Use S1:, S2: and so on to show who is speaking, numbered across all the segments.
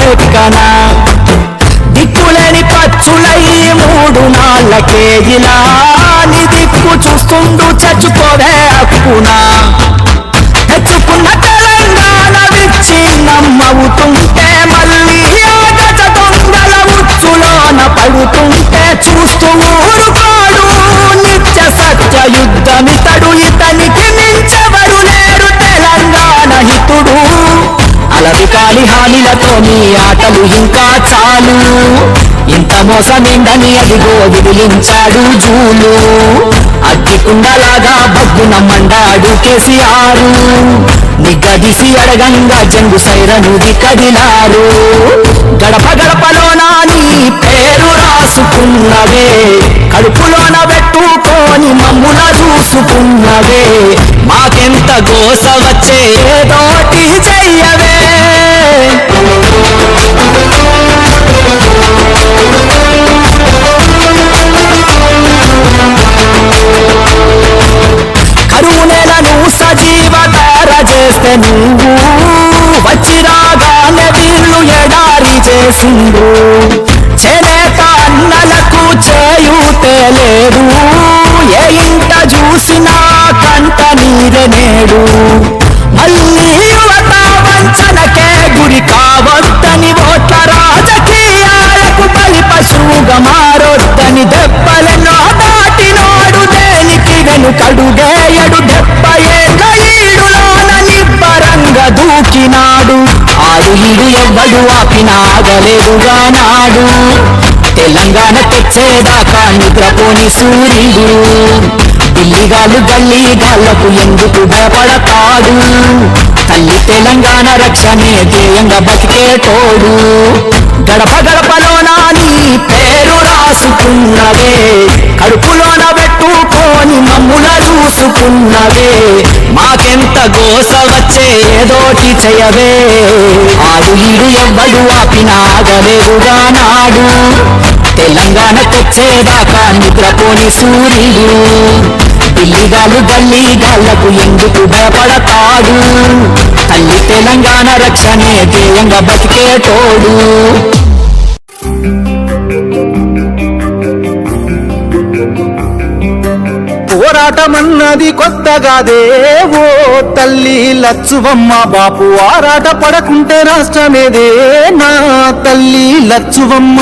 S1: లెక్కనా దిక్కులేని పచ్చులై 3 నాళ్ళకే ఇలా నీ దిక్కు చూస్తుండు చచ్చుకోవే హక్కునా తెచ్చుకున్న తెలంగాణ విచ్చి నమ్మవుతుంటే మళ్ళీ ఆగజ దొంగల ఉచ్చులోన పడుతుంటే చూస్తూ ఊరుకోడు నిత్య సత్య యుద్ధమితడు ఇతనికి మించెవరు లేరు తెలంగాణ హితుడు అలవి కాలి హామీలతో మీ ఆటలు ఇంకా చాలు ఇంత మోసమిందని అదిగో విదిలించాడు జూలు అగ్గికుండలాగా బగ్గున మండాడు కేసీఆర్ నిగ్గదీసి అడగంగా జంగు సైరనుది కదిలారు గడప గడపలోన నీ పేరు రాసుకున్నవే కడుపులోన పెట్టుకొని మమ్ముల చూసుకున్నవే మాకెంత గోస వచ్చే ఏదోటి చెయ్యవే కరువు నెలను సజీవధార చేస్తే నువ్వు వచ్చి రాగానే వీళ్ళు ఎడారి చేసిండు చేనేత అన్నలకు చేయూతే లేదు ఏ ఇంట చూసినా కంట నీరే నేడు మళ్ళీ యువత వంచనకే గురి కావద్దని ఓట్ల రాజకీయాలకు బలి పశువుగా మారొద్దని దెబ్బలెన్నో దాటినోడు దేనికి వెనుకడుగేయడు 70 ఏళ్ళ ఈడులోన నిబ్బరంగా దూకినాడు ఆడు ఈడు ఎవ్వడు ఆపినాగలేదుగా నాడు తెలంగాణ తెచ్చేదాకా నిద్రపోని సూర్యుడు ఢిల్లీగాళ్ళు గల్లీగాళ్లకు ఎందుకు భయపడతాడు తల్లి తెలంగాణ రక్షణే ధ్యేయంగా బతికేటోడు గడప గడపలోన నీ పేరు రాసుకున్నవే కడుపులోన పెట్టుకొని మమ్ముల చూసుకున్నవే మాకెంత గోస వచ్చే ఏదోటి చెయ్యవే ఆడు ఈడు ఎవ్వడు ఆపినాగలేదుగా నాడు తెలంగాణ తెచ్చేదాకా నిద్రపోని సూర్యుడు ఢిల్లీగాళ్ళు గల్లీగాళ్లకు ఎందుకు భయపడతాడు తల్లి తెలంగాణ రక్షణే ధ్యేయంగా బతికేటోడు పోరాటమన్నది కొత్తగాదే ఓ తల్లి లచ్చువమ్మ బాపు ఆరాట పడకుంటే రాష్ట్రమేదే నా తల్లి లచ్చువమ్మ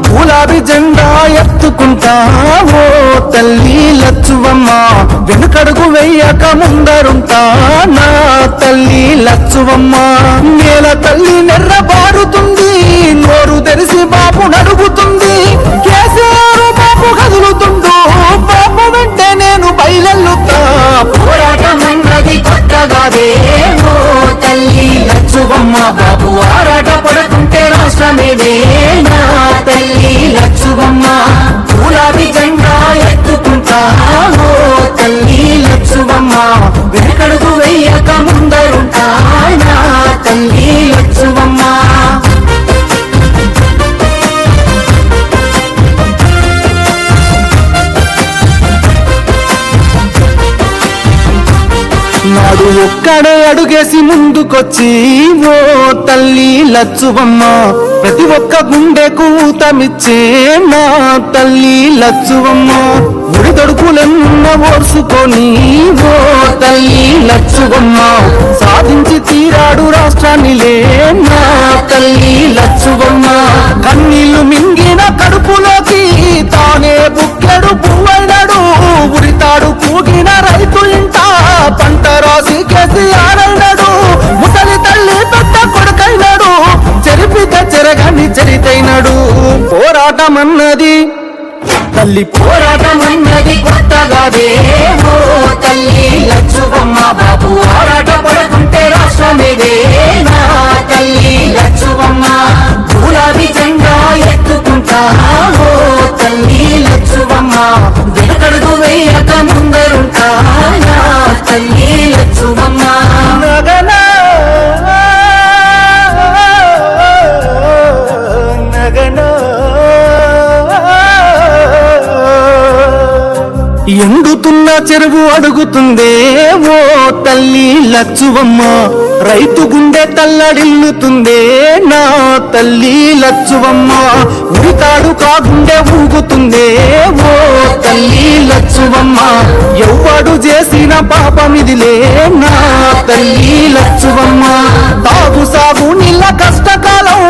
S1: గులాబీ జెండా ఎత్తుకుంటా ఓ తల్లి లచ్చువమ్మ వెనుకడుగు వెయ్యక ముందరుంటా నా తల్లి లచ్చువమ్మ నేల తల్లి నెర్రబారుతుంది నోరు తెరిసి బాపు నడుగుతుంది కేసీఆర్ బాపు కదులుతుండు బాపు వెంటే నేను బయలెల్లుతా పోరాటమన్నది కొత్తగాదే ఓ తల్లి లచ్చువమ్మ బాపు ఆరాట పడుతుంటే రాష్ట్రమేదే నా తల్లి లచ్చువమ్మ గులాబీ జెండా ఎత్తుకుంటా ఓ తల్లి లచ్చువమ్మ వెనకడుగు వెయ్యక ముందరుంటా నా తల్లి లచ్చువమ్మ నాడు ఒక్కడే అడుగేసి ముందుకొచ్చి ఓ తల్లి లచ్చువమ్మ ప్రతి ఒక్క గుండెకు ఊతమిచ్చే నా తల్లి లచ్చువమ్మ ఉడి తొడుకులెన్న ఓర్చుకొని ఓ తల్లి లచ్చువమ్మ సాధించి తీరాడు రాష్ట్రాన్నిలే నా తల్లి లచ్చువమ్మ కన్నీళ్లు మింగిన కడుపులోకి తానే బుక్కెడు పువ్వైనాడు ఉరితాడు కూగిన రైతు ఇంట పంట రాసి కేసీఆర్ అయినాడు ముసలి తల్లి పెద్ద కొడుకైనాడు చెరిపిక చెరగాని చరితైనాడు పోరాటమన్నది తల్లి పోరాటమన్నది కొత్తగాదే ఓ తల్లి లచ్చువమ్మ బాబు ఆరాట పడుతుంటే రాష్ట్రమేదే నా తల్లి లచ్చువమ్మ గులాబీ జెండా ఎత్తుకుంటా ఓ తల్లి లచ్చువమ్మ వెనకడుగు వేయక ముందరుంటా నా తల్లి లచ్చువమ్మ నగనా నగనా ఎండుతున్న చెరువు అడుగుతుందే ఓ తల్లి తల్లి లచ్చువమ్మ రైతు గుండె తల్లడిల్లుతుందే నా తల్లి లచ్చువమ్మ ఉరితాడు కాగుండె ఊగుతుందే ఓ తల్లి లచ్చువమ్మ ఎవ్వడు చేసిన పాపమిదిలే నా తల్లి లచ్చువమ్మ తాగు సాగు నీళ్ళ కష్టకాలం